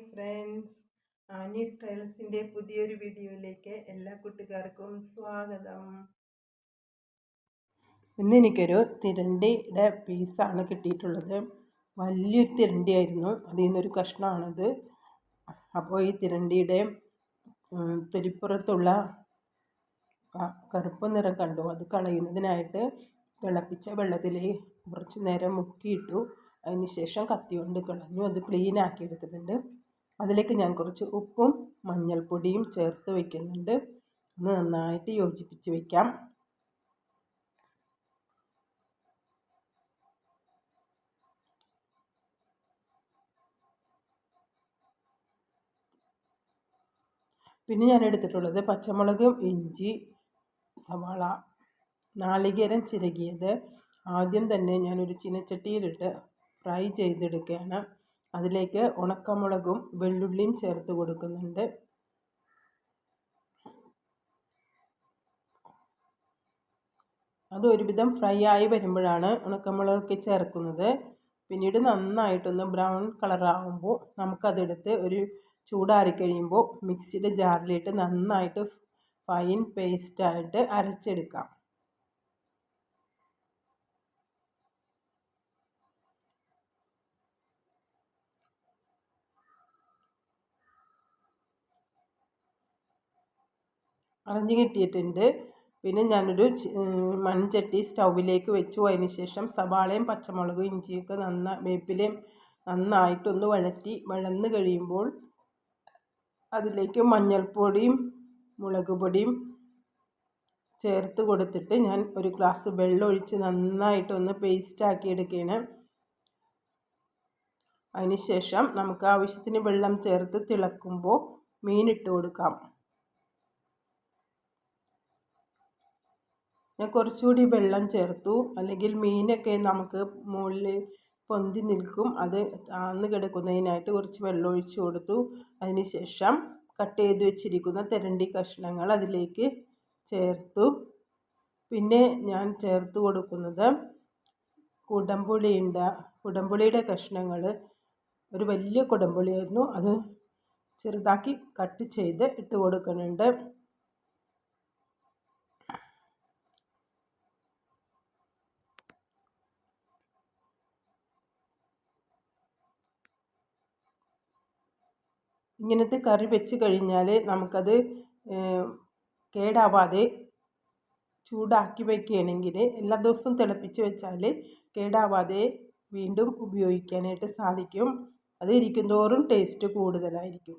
Friends, Annie's ട്രയൽസിൻ്റെ പുതിയൊരു വീഡിയോയിലേക്ക് എല്ലാ കൂട്ടുകാർക്കും സ്വാഗതം. ഇന്ന് എനിക്കൊരു തിരണ്ടിയുടെ പീസാണ് കിട്ടിയിട്ടുള്ളത്. വലിയൊരു തിരണ്ടിയായിരുന്നു, അതിൽ നിന്നൊരു കഷ്ണമാണത്. അപ്പോൾ ഈ തിരണ്ടിയുടെ തൊലിപ്പുറത്തുള്ള കറുപ്പ് നിറം കണ്ടു. അത് കളയുന്നതിനായിട്ട് തിളപ്പിച്ച വെള്ളത്തിൽ കുറച്ച് നേരം മുക്കിയിട്ടു. അതിന് ശേഷം കത്തി കൊണ്ട് കളഞ്ഞു. അത് ക്ലീൻ ആക്കി എടുത്തിട്ടുണ്ട്. അതിലേക്ക് ഞാൻ കുറച്ച് ഉപ്പും മഞ്ഞൾപ്പൊടിയും ചേർത്ത് വയ്ക്കുന്നുണ്ട്. ഒന്ന് നന്നായിട്ട് യോജിപ്പിച്ച് വയ്ക്കാം. പിന്നെ ഞാൻ എടുത്തിട്ടുള്ളത് പച്ചമുളക്, ഇഞ്ചി, സവാള, നാളികേരം ചിരകിയത്. ആദ്യം തന്നെ ഞാനൊരു ചീനച്ചട്ടിയിലിട്ട് ഫ്രൈ ചെയ്തെടുക്കുകയാണ്. അതിലേക്ക് ഉണക്കമുളകും വെള്ളുള്ളിയും ചേർത്ത് കൊടുക്കുന്നുണ്ട്. അത് ഒരുവിധം ഫ്രൈ ആയി വരുമ്പോഴാണ് ഉണക്കമുളകൊക്കെ ചേർക്കുന്നത്. പിന്നീട് നന്നായിട്ടൊന്ന് ബ്രൗൺ കളറാകുമ്പോൾ നമുക്കതെടുത്ത് ഒരു ചൂടാറി കഴിയുമ്പോൾ മിക്സിയുടെ ജാറിലിട്ട് നന്നായിട്ട് ഫൈൻ പേസ്റ്റായിട്ട് അരച്ചെടുക്കാം. അരഞ്ഞു കിട്ടിയിട്ടുണ്ട്. പിന്നെ ഞാനൊരു മൺചട്ടി സ്റ്റൗവിലേക്ക് വെച്ചു. അതിന് ശേഷം സവാളയും പച്ചമുളകും ഇഞ്ചിയൊക്കെ വേപ്പിലയും നന്നായിട്ടൊന്ന് വഴന്ന് കഴിയുമ്പോൾ അതിലേക്ക് മഞ്ഞൾപ്പൊടിയും മുളക് പൊടിയും ചേർത്ത് കൊടുത്തിട്ട് ഞാൻ ഒരു ഗ്ലാസ് വെള്ളം ഒഴിച്ച് നന്നായിട്ടൊന്ന് പേസ്റ്റാക്കി എടുക്കുകയാണ്. അതിന് ശേഷം നമുക്ക് ആവശ്യത്തിന് വെള്ളം ചേർത്ത് തിളക്കുമ്പോൾ മീനിട്ട് കൊടുക്കാം. ഞാൻ കുറച്ചുകൂടി വെള്ളം ചേർത്തു, അല്ലെങ്കിൽ മീനൊക്കെ നമുക്ക് മുകളിൽ പൊന്തി നിൽക്കും. അത് താന്ന് കിടക്കുന്നതിനായിട്ട് കുറച്ച് വെള്ളം ഒഴിച്ചു കൊടുത്തു. അതിന് ശേഷം കട്ട് ചെയ്ത് വെച്ചിരിക്കുന്ന തിരണ്ടി കഷ്ണങ്ങൾ അതിലേക്ക് ചേർത്തു. പിന്നെ ഞാൻ ചേർത്ത് കൊടുക്കുന്നത് കുടംപുളിയുടെ കഷ്ണങ്ങൾ. ഒരു വലിയ കുടംപുളിയായിരുന്നു, അത് ചെറുതാക്കി കട്ട് ചെയ്ത് ഇട്ട് കൊടുക്കുന്നുണ്ട്. ഇങ്ങനത്തെ കറി വെച്ച് കഴിഞ്ഞാൽ നമുക്കത് കേടാവാതെ ചൂടാക്കി വയ്ക്കുകയാണെങ്കിൽ എല്ലാ ദിവസവും തിളപ്പിച്ച് വെച്ചാൽ കേടാവാതെ വീണ്ടും ഉപയോഗിക്കാനായിട്ട് സാധിക്കും. അത് ഇരിക്കുന്തോറും ടേസ്റ്റ് കൂടുതലായിരിക്കും.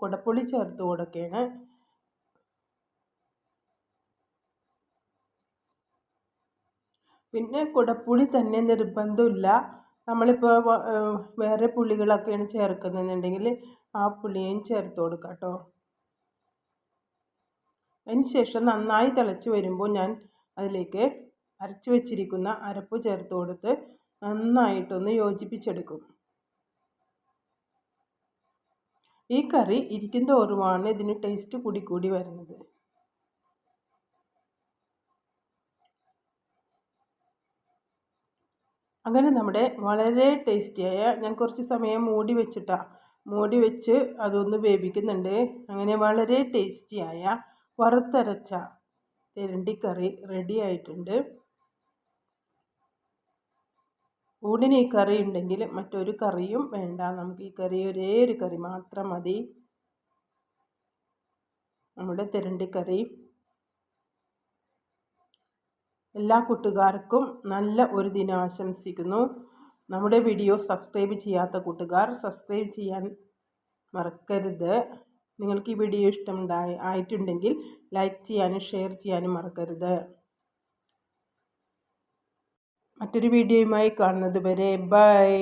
കുടപ്പുളി ചേർത്ത് കൊടുക്കുകയാണ്. പിന്നെ കുടപ്പുളി തന്നെ നിർബന്ധമില്ല. നമ്മളിപ്പോൾ വേറെ പുളികളൊക്കെയാണ് ചേർക്കുന്നതെന്നുണ്ടെങ്കിൽ ആ പുളിയും ചേർത്ത് കൊടുക്കാം കേട്ടോ. അതിന് ശേഷം നന്നായി തിളച്ച് വരുമ്പോൾ ഞാൻ അതിലേക്ക് അരച്ചു വെച്ചിരിക്കുന്ന അരപ്പ് ചേർത്ത് കൊടുത്ത് നന്നായിട്ടൊന്ന് യോജിപ്പിച്ചെടുക്കും. ഈ കറി ഇരിക്കും തോറുമാണ് ഇതിന് ടേസ്റ്റ് കൂടി വരുന്നത്. അങ്ങനെ നമ്മുടെ വളരെ ടേസ്റ്റിയായ, ഞാൻ കുറച്ച് സമയം മൂടി വെച്ച് അതൊന്ന് വേവിക്കുന്നുണ്ട്. അങ്ങനെ വളരെ ടേസ്റ്റിയായ വറുത്തരച്ച തിരണ്ടിക്കറി റെഡി ആയിട്ടുണ്ട്. ഊണിന് ഈ കറി ഉണ്ടെങ്കിൽ മറ്റൊരു കറിയും വേണ്ട. നമുക്ക് ഈ കറി ഒരേ ഒരു കറി മാത്രം മതി. നമ്മുടെ തിരണ്ടിക്കറി എല്ലാ കൂട്ടുകാർക്കും നല്ല ഒരു ദിനം ആശംസിക്കുന്നു. നമ്മുടെ വീഡിയോ സബ്സ്ക്രൈബ് ചെയ്യാത്ത കൂട്ടുകാർ സബ്സ്ക്രൈബ് ചെയ്യാൻ മറക്കരുത്. നിങ്ങൾക്ക് ഈ വീഡിയോ ആയിട്ടുണ്ടെങ്കിൽ ലൈക്ക് ചെയ്യാനും ഷെയർ ചെയ്യാനും മറക്കരുത്. മറ്റൊരു വീഡിയോയുമായി കാണുന്നത് വരെ ബൈ.